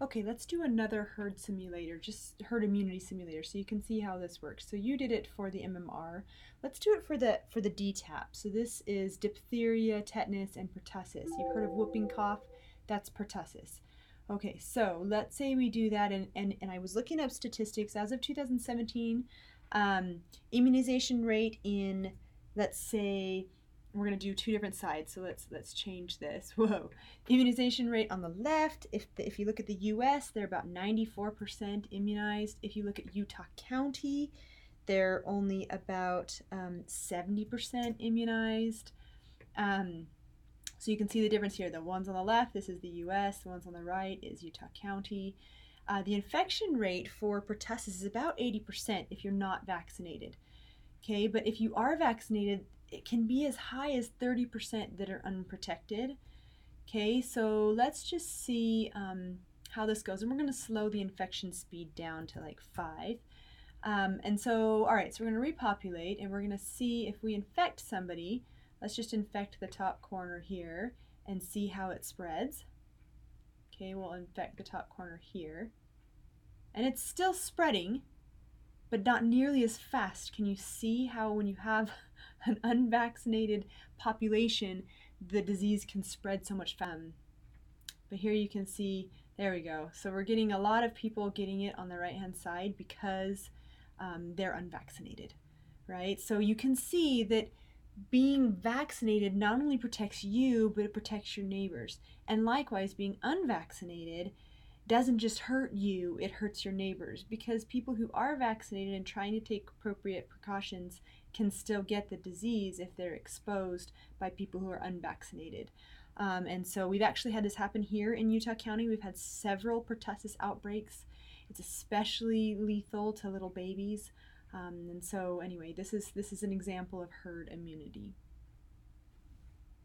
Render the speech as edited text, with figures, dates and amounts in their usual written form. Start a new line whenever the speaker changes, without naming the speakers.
Okay, let's do another herd simulator, just herd immunity simulator, so you can see how this works. So you did it for the MMR. Let's do it for the DTaP. So this is diphtheria, tetanus, and pertussis. You've heard of whooping cough? That's pertussis. Okay, so let's say we do that, and I was looking up statistics as of 2017, immunization rate in, let's say, we're going to do two different sides, so let's change this. Whoa. Immunization rate on the left, if you look at the US, they're about 94% immunized. If you look at Utah County, they're only about 70% immunized. So you can see the difference here. The ones on the left, this is the US, the ones on the right is Utah County. The infection rate for pertussis is about 80% if you're not vaccinated. Okay, but if you are vaccinated, it can be as high as 30% that are unprotected. Okay, so let's just see how this goes. And we're going to slow the infection speed down to like 5. And so, all right, so we're going to repopulate and we're going to see if we infect somebody. Let's just infect the top corner here and see how it spreads. Okay, we'll infect the top corner here. And it's still spreading, but not nearly as fast. Can you see how when you have an unvaccinated population, the disease can spread so much faster? But here you can see, there we go. So we're getting a lot of people getting it on the right hand side because they're unvaccinated, right? So you can see that being vaccinated not only protects you, but it protects your neighbors. And likewise, being unvaccinated doesn't just hurt you, it hurts your neighbors, because people who are vaccinated and trying to take appropriate precautions can still get the disease if they're exposed by people who are unvaccinated. And so we've actually had this happen here in Utah County. We've had several pertussis outbreaks. It's especially lethal to little babies. And so anyway, this is an example of herd immunity.